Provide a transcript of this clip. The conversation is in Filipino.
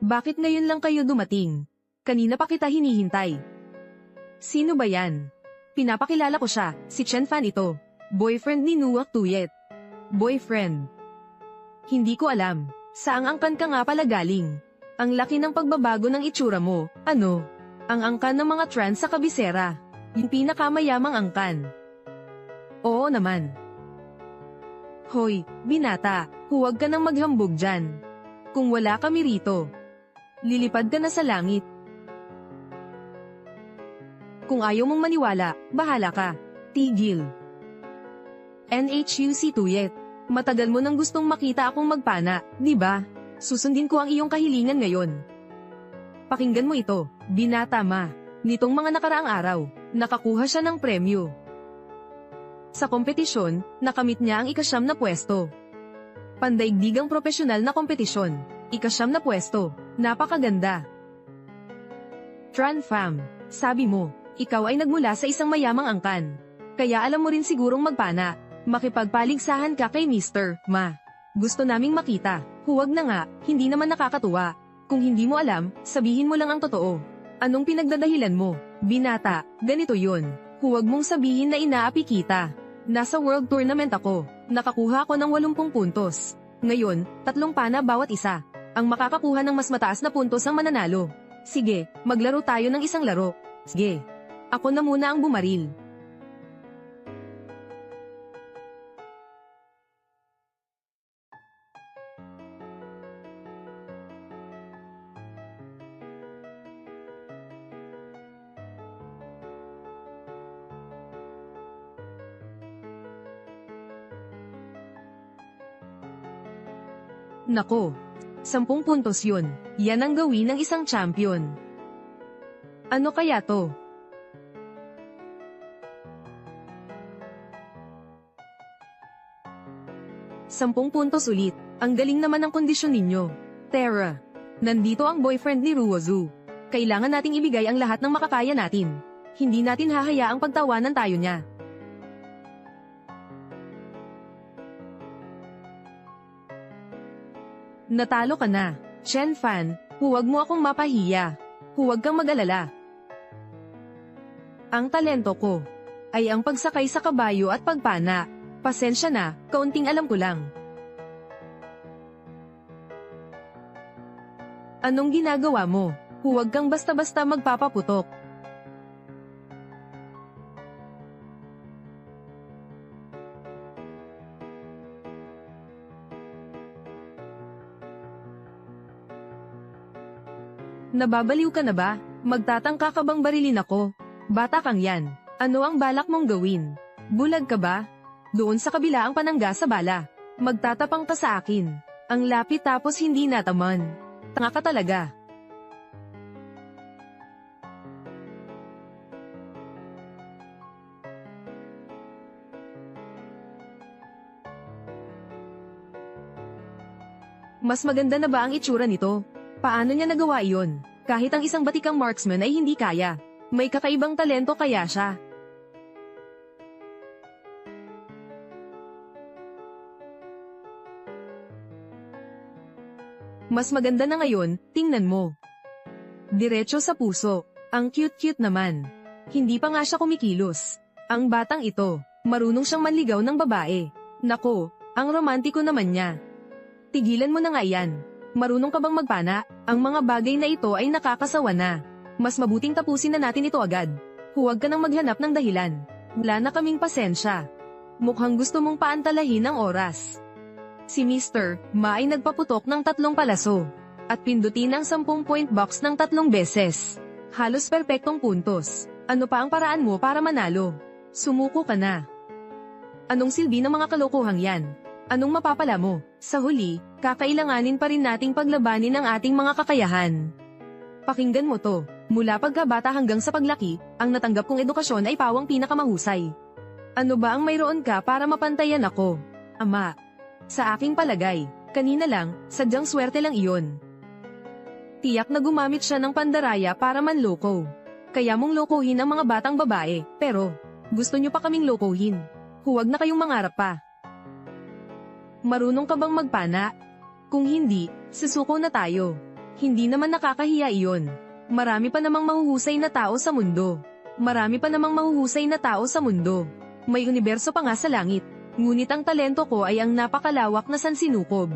Bakit ngayon lang kayo dumating? Kanina pa kita hinihintay. Sino ba yan? Pinapakilala ko siya, si Chen Fan ito. Boyfriend ni Nuak Tuyet. Boyfriend. Hindi ko alam. Saang angkan ka nga pala galing? Ang laki ng pagbabago ng itsura mo, ano? Ang angkan ng mga trans sa kabisera. Yung pinakamayamang angkan. Oo naman. Hoy, binata, huwag ka nang maghambog dyan. Kung wala kami rito, lilipad ka na sa langit. Kung ayaw mong maniwala, bahala ka. Tigil. NHUC Tuyet. Matagal mo nang gustong makita akong magpana, di ba? Susundin ko ang iyong kahilingan ngayon. Pakinggan mo ito, binata ma. Nitong mga nakaraang araw, nakakuha siya ng premyo. Sa kompetisyon, nakamit niya ang ika-9 na pwesto. Pandaigdigang propesyonal na kompetisyon, ika-9 na pwesto, napakaganda. Tran Pham, sabi mo, ikaw ay nagmula sa isang mayamang angkan. Kaya alam mo rin sigurong magpana, makipagpaligsahan ka kay Mr. Ma. Gusto naming makita, huwag na nga, hindi naman nakakatuwa. Kung hindi mo alam, sabihin mo lang ang totoo. Anong pinagdadahilan mo? Binata, ganito yun. Huwag mong sabihin na inaapi kita. Nasa World Tournament ako, nakakuha ako ng 80 puntos. Ngayon, 3 pana bawat isa. Ang makakakuha ng mas mataas na puntos ang mananalo. Sige, maglaro tayo ng isang laro. Sige. Ako na muna ang bumaril. Nako, 10 puntos yun. Yan ang gawin ng isang champion. Ano kaya to? Sampung puntos ulit. Ang galing naman ng kondisyon ninyo. Terra. Nandito ang boyfriend ni Ruozu. Kailangan nating ibigay ang lahat ng makakaya natin. Hindi natin hahayaang pagtawanan tayo niya. Natalo ka na. Chen Fan, huwag mo akong mapahiya. Huwag kang mag-alala. Ang talento ko ay ang pagsakay sa kabayo at pagpana. Pasensya na, kaunting alam ko lang. Anong ginagawa mo? Huwag kang basta-basta magpapaputok. Nababaliw ka na ba? Magtatangka ka bang barilin ako? Bata kang yan. Ano ang balak mong gawin? Bulag ka ba? Doon sa kabila ang panangga sa bala. Magtatapang ka sa akin. Ang lapit tapos hindi nataman. Tanga ka talaga. Mas maganda na ba ang itsura nito? Paano niya nagawa iyon? Kahit ang isang batikang marksman ay hindi kaya. May kakaibang talento kaya siya. Mas maganda na ngayon, tingnan mo. Diretso sa puso. Ang cute-cute naman. Hindi pa nga siya kumikilos. Ang batang ito, marunong siyang manligaw ng babae. Nako, ang romantiko naman niya. Tigilan mo na nga yan. Marunong ka bang magpana? Ang mga bagay na ito ay nakakasawa na. Mas mabuting tapusin na natin ito agad. Huwag ka nang maghanap ng dahilan. Wala na kaming pasensya. Mukhang gusto mong paantalahin ang oras. Si Mr. Ma ay nagpaputok ng 3 palaso. At pindutin ang 10-point box ng 3 beses. Halos perpektong puntos. Ano pa ang paraan mo para manalo? Sumuko ka na. Anong silbi ng mga kalokohang yan? Anong mapapala mo? Sa huli, kakailanganin pa rin nating paglabanin ang ating mga kakayahan. Pakinggan mo to. Mula pagkabata hanggang sa paglaki, ang natanggap kong edukasyon ay pawang pinakamahusay. Ano ba ang mayroon ka para mapantayan ako? Ama. Sa aking palagay, kanina lang, sadyang swerte lang iyon. Tiyak na gumamit siya ng pandaraya para manloko. Kaya mong lokohin ang mga batang babae, pero gusto niyo pa kaming lokohin. Huwag na kayong mangarap pa. Marunong ka bang magpana? Kung hindi, susuko na tayo. Hindi naman nakakahiya iyon. Marami pa namang mahuhusay na tao sa mundo. Marami pa namang mahuhusay na tao sa mundo. May universo pa nga sa langit. Ngunit ang talento ko ay ang napakalawak na sansinukob.